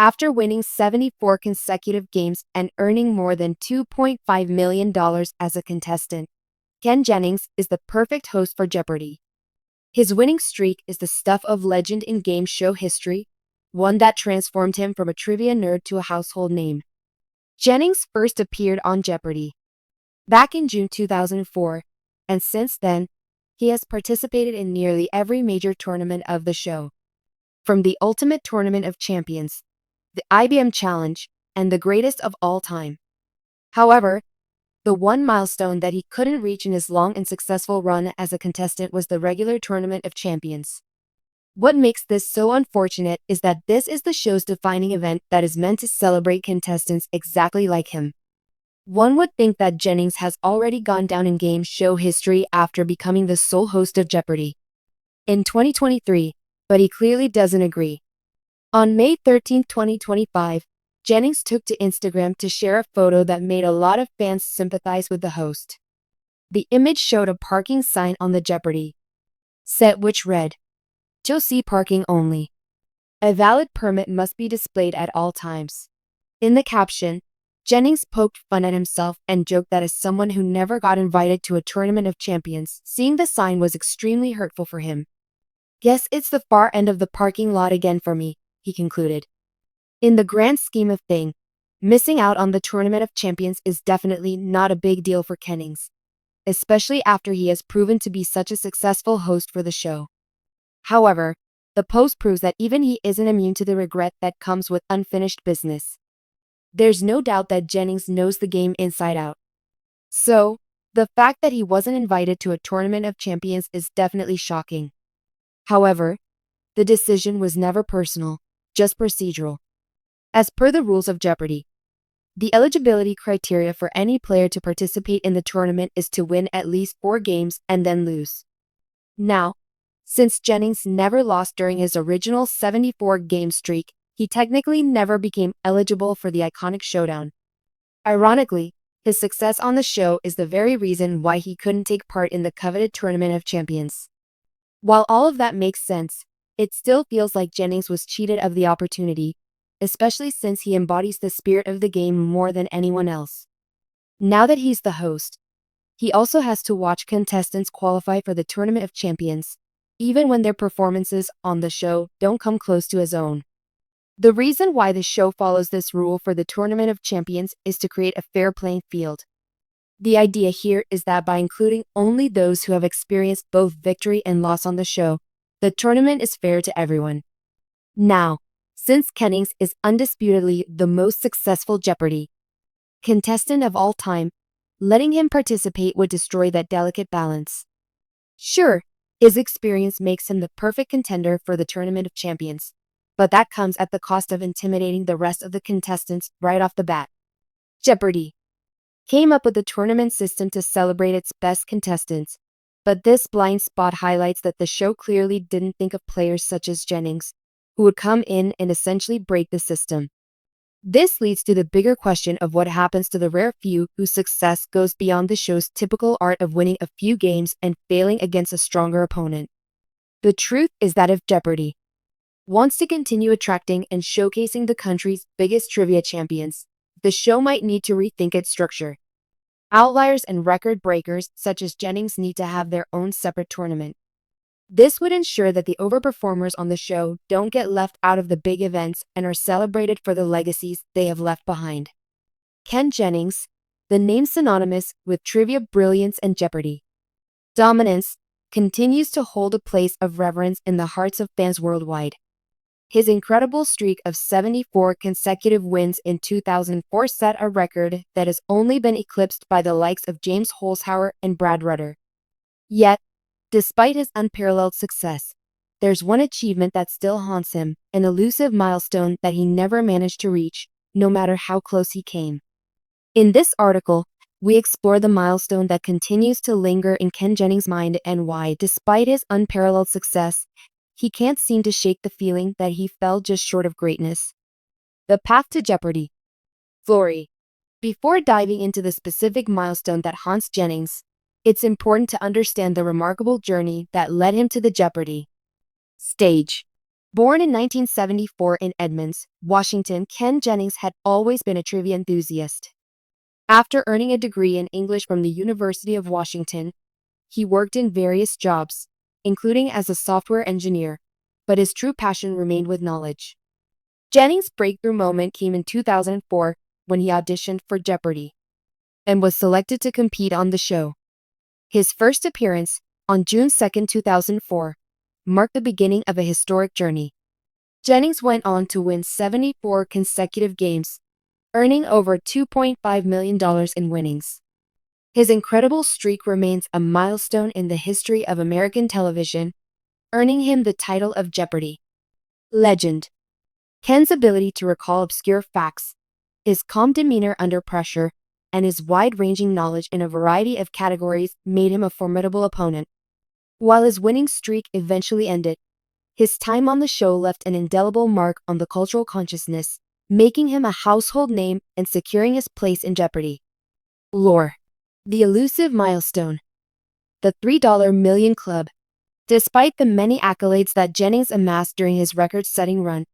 After winning 74 consecutive games and earning more than $2.5 million as a contestant, Ken Jennings is the perfect host for Jeopardy! His winning streak is the stuff of legend in game show history, one that transformed him from a trivia nerd to a household name. Jennings first appeared on Jeopardy! Back in June 2004, and since then, he has participated in nearly every major tournament of the show. From the Ultimate Tournament of Champions, the IBM Challenge, and the greatest of all time. However, the one milestone that he couldn't reach in his long and successful run as a contestant was the regular Tournament of Champions. What makes this so unfortunate is that this is the show's defining event that is meant to celebrate contestants exactly like him. One would think that Jennings has already gone down in game show history after becoming the sole host of Jeopardy! In 2023, but he clearly doesn't agree. On May 13, 2025, Jennings took to Instagram to share a photo that made a lot of fans sympathize with the host. The image showed a parking sign on the Jeopardy! Set which read, "To see parking only. A valid permit must be displayed at all times." In the caption, Jennings poked fun at himself and joked that as someone who never got invited to a Tournament of Champions, seeing the sign was extremely hurtful for him. "Guess it's the far end of the parking lot again for me," he concluded. In the grand scheme of things, missing out on the Tournament of Champions is definitely not a big deal for Jennings, especially after he has proven to be such a successful host for the show. However, the post proves that even he isn't immune to the regret that comes with unfinished business. There's no doubt that Jennings knows the game inside out. So, the fact that he wasn't invited to a Tournament of Champions is definitely shocking. However, the decision was never personal, just procedural. As per the rules of Jeopardy! The eligibility criteria for any player to participate in the tournament is to win at least 4 games and then lose. Now, since Jennings never lost during his original 74-game streak, he technically never became eligible for the iconic showdown. Ironically, his success on the show is the very reason why he couldn't take part in the coveted Tournament of Champions. While all of that makes sense, it still feels like Jennings was cheated of the opportunity, especially since he embodies the spirit of the game more than anyone else. Now that he's the host, he also has to watch contestants qualify for the Tournament of Champions, even when their performances on the show don't come close to his own. The reason why the show follows this rule for the Tournament of Champions is to create a fair playing field. The idea here is that by including only those who have experienced both victory and loss on the show, the tournament is fair to everyone. Now, since Jennings is undisputedly the most successful Jeopardy! Contestant of all time, letting him participate would destroy that delicate balance. Sure, his experience makes him the perfect contender for the Tournament of Champions, but that comes at the cost of intimidating the rest of the contestants right off the bat. Jeopardy! Came up with a tournament system to celebrate its best contestants, but this blind spot highlights that the show clearly didn't think of players such as Jennings, who would come in and essentially break the system. This leads to the bigger question of what happens to the rare few whose success goes beyond the show's typical art of winning a few games and failing against a stronger opponent. The truth is that if Jeopardy! Wants to continue attracting and showcasing the country's biggest trivia champions, the show might need to rethink its structure. Outliers and record breakers such as Jennings need to have their own separate tournament. This would ensure that the overperformers on the show don't get left out of the big events and are celebrated for the legacies they have left behind. Ken Jennings, the name synonymous with trivia brilliance and Jeopardy! Dominance, continues to hold a place of reverence in the hearts of fans worldwide. His incredible streak of 74 consecutive wins in 2004 set a record that has only been eclipsed by the likes of James Holzhauer and Brad Rutter. Yet, despite his unparalleled success, there's one achievement that still haunts him, an elusive milestone that he never managed to reach, no matter how close he came. In this article, we explore the milestone that continues to linger in Ken Jennings' mind and why, despite his unparalleled success, he can't seem to shake the feeling that he fell just short of greatness. The path to Jeopardy! Glory! Before diving into the specific milestone that haunts Jennings, it's important to understand the remarkable journey that led him to the Jeopardy! Stage. Born in 1974 in Edmonds, Washington, Ken Jennings had always been a trivia enthusiast. After earning a degree in English from the University of Washington, he worked in various jobs, including as a software engineer, but his true passion remained with knowledge. Jennings' breakthrough moment came in 2004 when he auditioned for Jeopardy! And was selected to compete on the show. His first appearance, on June 2, 2004, marked the beginning of a historic journey. Jennings went on to win 74 consecutive games, earning over $2.5 million in winnings. His incredible streak remains a milestone in the history of American television, earning him the title of Jeopardy! Legend. Ken's ability to recall obscure facts, his calm demeanor under pressure, and his wide-ranging knowledge in a variety of categories made him a formidable opponent. While his winning streak eventually ended, his time on the show left an indelible mark on the cultural consciousness, making him a household name and securing his place in Jeopardy! Lore. The elusive milestone. The $3 Million Club. Despite the many accolades that Jennings amassed during his record-setting run,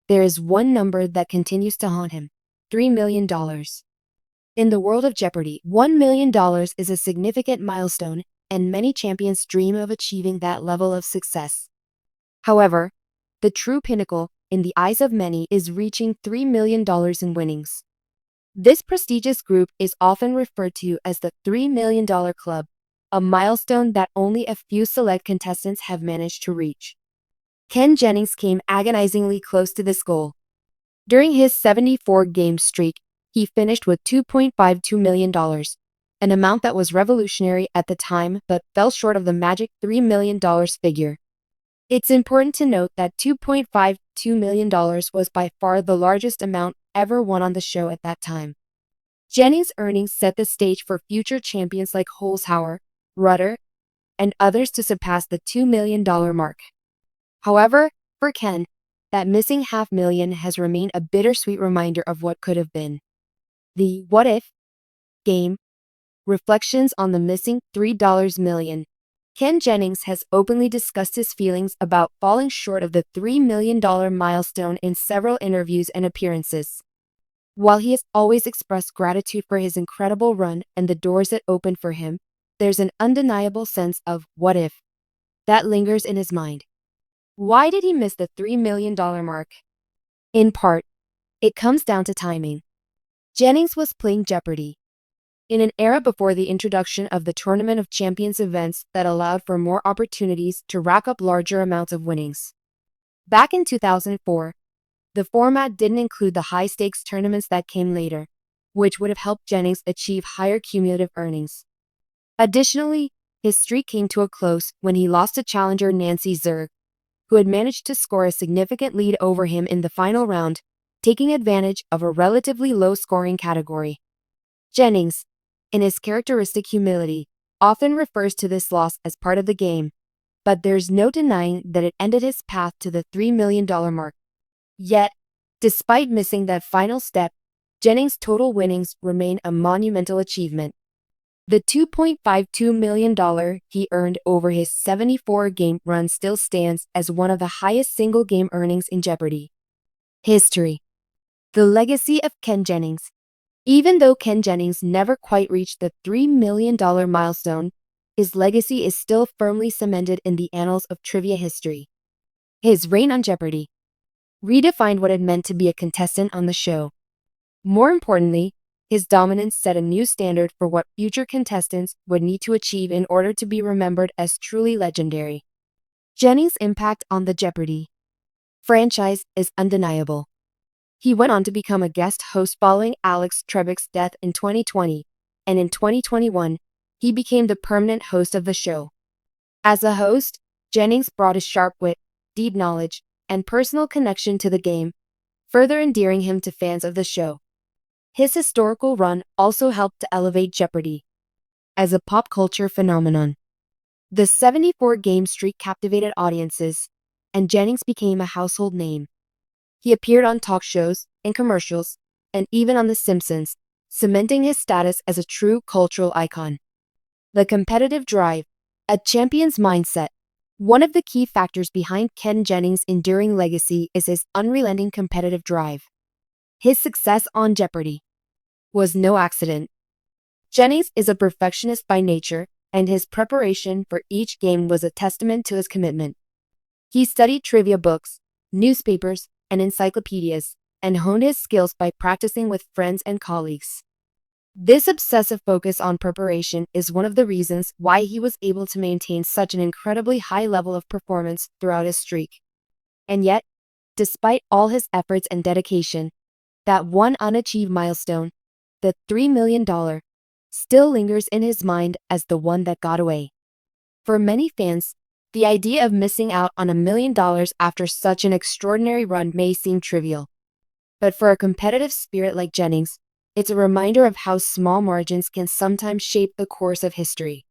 there is one number that continues to haunt him: $3 million. In the world of Jeopardy! $1 million is a significant milestone, and many champions dream of achieving that level of success. However, the true pinnacle, in the eyes of many, is reaching $3 million in winnings. This prestigious group is often referred to as the $3 Million Club, a milestone that only a few select contestants have managed to reach. Ken Jennings came agonizingly close to this goal. During his 74-game streak, he finished with $2.52 million, an amount that was revolutionary at the time but fell short of the magic $3 million figure. It's important to note that $2.52 million was by far the largest amount ever won on the show at that time. Jennings' earnings set the stage for future champions like Holzhauer, Rudder, and others to surpass the $2 million mark. However, for Ken, that missing $500,000 has remained a bittersweet reminder of what could have been. The What If game. Reflections on the missing $3 million. Ken Jennings has openly discussed his feelings about falling short of the $3 million milestone in several interviews and appearances. While he has always expressed gratitude for his incredible run and the doors it opened for him, there's an undeniable sense of what if that lingers in his mind. Why did he miss the $3 million mark? In part, it comes down to timing. Jennings was playing Jeopardy! In an era before the introduction of the Tournament of Champions events that allowed for more opportunities to rack up larger amounts of winnings. Back in 2004, the format didn't include the high-stakes tournaments that came later, which would have helped Jennings achieve higher cumulative earnings. Additionally, his streak came to a close when he lost to challenger Nancy Zerg, who had managed to score a significant lead over him in the final round, taking advantage of a relatively low-scoring category. Jennings, in his characteristic humility, often refers to this loss as part of the game, but there's no denying that it ended his path to the $3 million mark. Yet, despite missing that final step, Jennings' total winnings remain a monumental achievement. The $2.52 million he earned over his 74-game run still stands as one of the highest single-game earnings in Jeopardy! History. The legacy of Ken Jennings. Even though Ken Jennings never quite reached the $3 million milestone, his legacy is still firmly cemented in the annals of trivia history. His reign on Jeopardy! Redefined what it meant to be a contestant on the show. More importantly, his dominance set a new standard for what future contestants would need to achieve in order to be remembered as truly legendary. Jennings' impact on the Jeopardy! Franchise is undeniable. He went on to become a guest host following Alex Trebek's death in 2020, and in 2021, he became the permanent host of the show. As a host, Jennings brought his sharp wit, deep knowledge, and personal connection to the game, further endearing him to fans of the show. His historical run also helped to elevate Jeopardy! As a pop culture phenomenon. The 74-game streak captivated audiences, and Jennings became a household name. He appeared on talk shows, in commercials, and even on The Simpsons, cementing his status as a true cultural icon. The competitive drive, a champion's mindset. One of the key factors behind Ken Jennings' enduring legacy is his unrelenting competitive drive. His success on Jeopardy was no accident. Jennings is a perfectionist by nature, and his preparation for each game was a testament to his commitment. He studied trivia books, newspapers, and encyclopedias, and honed his skills by practicing with friends and colleagues. This obsessive focus on preparation is one of the reasons why he was able to maintain such an incredibly high level of performance throughout his streak. And yet, despite all his efforts and dedication, that one unachieved milestone, the $3 million, still lingers in his mind as the one that got away. For many fans, the idea of missing out on $1 million after such an extraordinary run may seem trivial. But for a competitive spirit like Jennings, it's a reminder of how small margins can sometimes shape the course of history.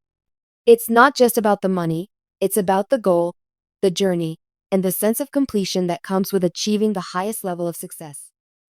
It's not just about the money, it's about the goal, the journey, and the sense of completion that comes with achieving the highest level of success.